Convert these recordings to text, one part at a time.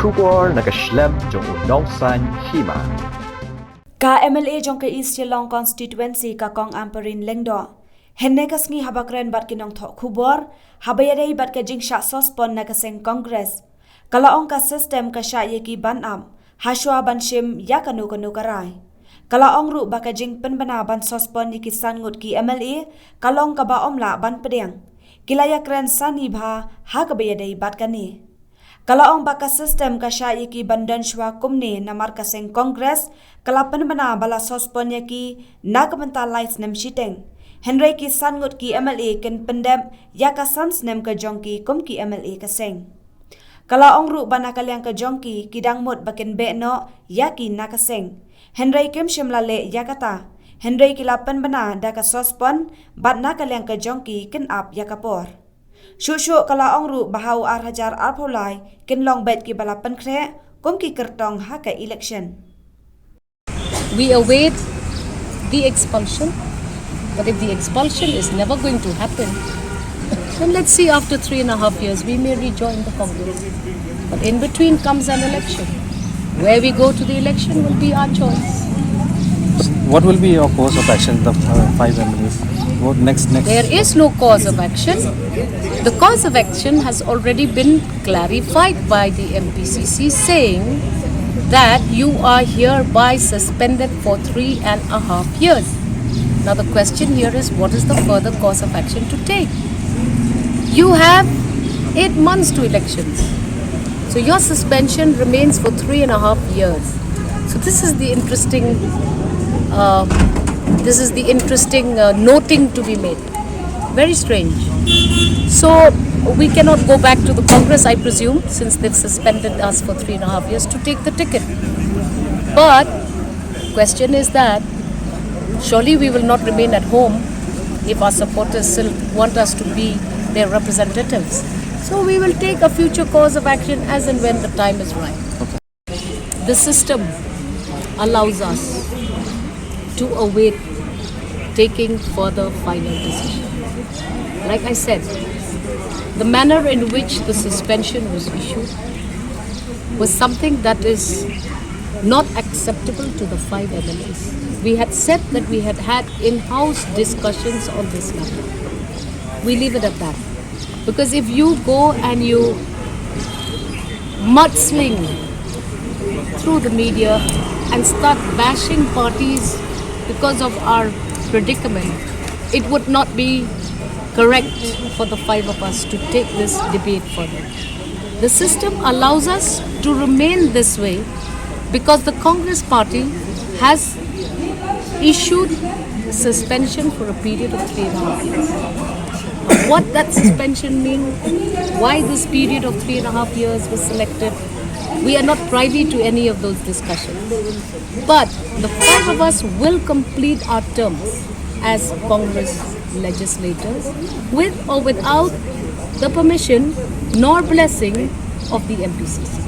Shubor naga Snem jong unong san Hima. Ka MLA jong ke East Shillong constituency ka kong Ampareen lengdo. Henne kasngi habakren bat kinong thok khubor, habayadei bat ka jing sha sospon na kaseng Congress. Kala ong ka system ka sha yeki ban am, haswa ban shim ya kanu karai. Kala ong ru ba ka jing penbana ban sospon yeki san ngut ki MLA, kalong ka ba omla ban Bteng. Kilaya kren sani bha ha kabayadei bat kani. Kala ong baka system ka sha yeki bandan shwa kumne namar kaseng Congress, kala penbana bala sospon yeki nakabanta lights nem Shiteng. Henry ki sangut ki MLA ken pendem ya ka san Snem ka jongki kum ki MLA kaseng. Kala ong ru bana kalyang ka jongki kidang mot baken be no ya ki nakaseng. Henry kim shimlale ya kata. Henry ki la penbana da ka sospon bat na kalyang ka jongki ken ap ya kapor. Shushu kala ong ru bahau ar hajar arpolai ken long bet ki bala penkre kum ki kertong ha ka election. We await the expulsion, but if the expulsion is never going to happen, then let's see after 3.5 years we may rejoin the Congress. But in between comes an election. Where we go to the election will be our choice. What will be your course of action, the 5 MLAs? What next? There is no cause of action. The cause of action has already been clarified by the MPCC, saying that you are hereby suspended for 3.5 years. Now the question here is, what is the further course of action to take? You have 8 months to elections. So your suspension remains for 3.5 years. So this is the interesting noting to be made. Very strange. So we cannot go back to the Congress, I presume, since they've suspended us for 3.5 years to take the ticket. But question is that surely we will not remain at home if our supporters still want us to be their representatives. So we will take a future course of action as and when the time is right. Okay. The system allows us to await taking further final decision. Like I said, the manner in which the suspension was issued was something that is not acceptable to the 5 MLAs. We had said that we had had in-house discussions on this matter. We leave it at that. Because if you go and you mudsling through the media and start bashing parties because of our predicament, it would not be correct for the 5 of us to take this debate further. The system allows us to remain this way because the Congress party has issued suspension for a period of 3.5 years. What that suspension means, why this period of 3.5 years was selected, we are not privy to any of those discussions. But the 5 of us will complete our terms as Congress legislators with or without the permission nor blessing of the MPCC.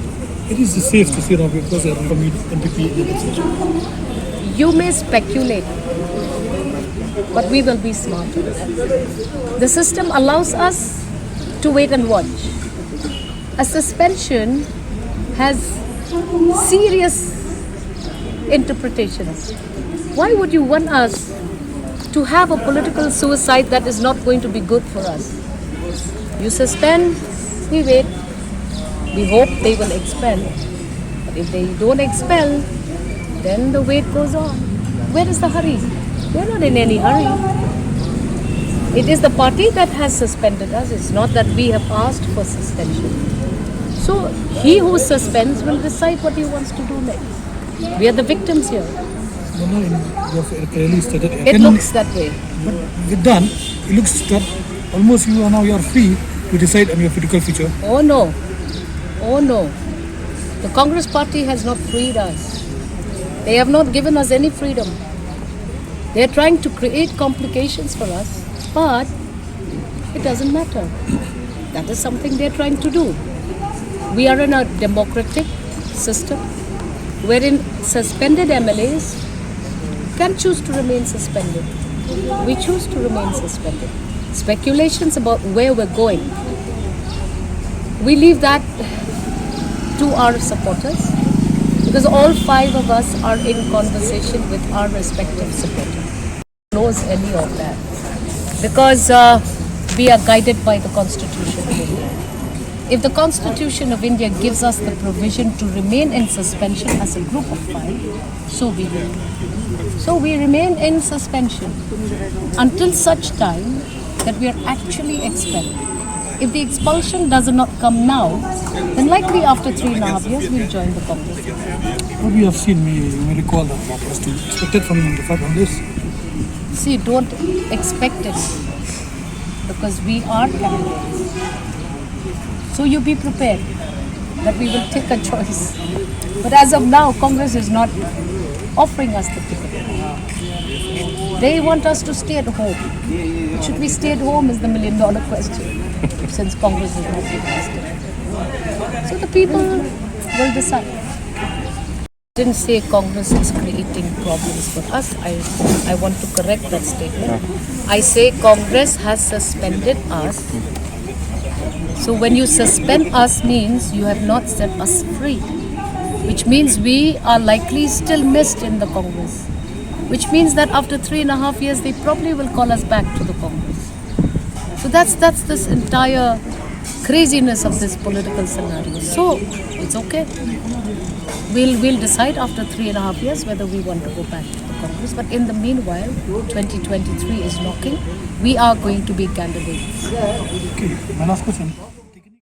It is safe to say now because they are from MPP legislature. You may speculate, but we will be smart. The system allows us to wait and watch. A suspension has serious interpretations. Why would you want us to have a political suicide that is not going to be good for us? You suspend, we wait. We hope they will expel. But if they don't expel, then the wait goes on. Where is the hurry? We're not in any hurry. It is the party that has suspended us. It's not that we have asked for suspension. So he who suspends will decide what he wants to do next. We are the victims here. No, you have clearly stated It looks that way. But with that, it looks that almost you are free to decide on your political future. Oh no. Oh no. The Congress party has not freed us. They have not given us any freedom. They are trying to create complications for us, but it doesn't matter. That is something they are trying to do. We are in a democratic system wherein suspended MLAs can choose to remain suspended. We choose to remain suspended. Speculations about where we're going, we leave that to our supporters, because all 5 of us are in conversation with our respective supporters. Knows any of that, because we are guided by the Constitution of India. If the Constitution of India gives us the provision to remain in suspension as a group of 5, so we will. So we remain in suspension until such time that we are actually expelled. If the expulsion does not come now, then likely after 3.5 years we'll join the Congress. What we have seen, you may recall that what was to expected from you in the fact on this. See, don't expect it, because we are candidates. So you be prepared that we will take a choice. But as of now, Congress is not offering us the ticket. They want us to stay at home. Should we stay at home is the million-dollar question, since Congress is not giving us ticket. So the people will decide. I didn't say Congress is creating problems for us. I want to correct that statement. I say Congress has suspended us. So when you suspend us means you have not set us free, which means we are likely still missed in the Congress, which means that after 3.5 years they probably will call us back to the Congress. So that's this entire craziness of this political scenario. So it's okay. We'll decide after 3.5 years whether we want to go back to the Congress. But in the meanwhile, 2023 is knocking. We are going to be candidates. Okay, my last question.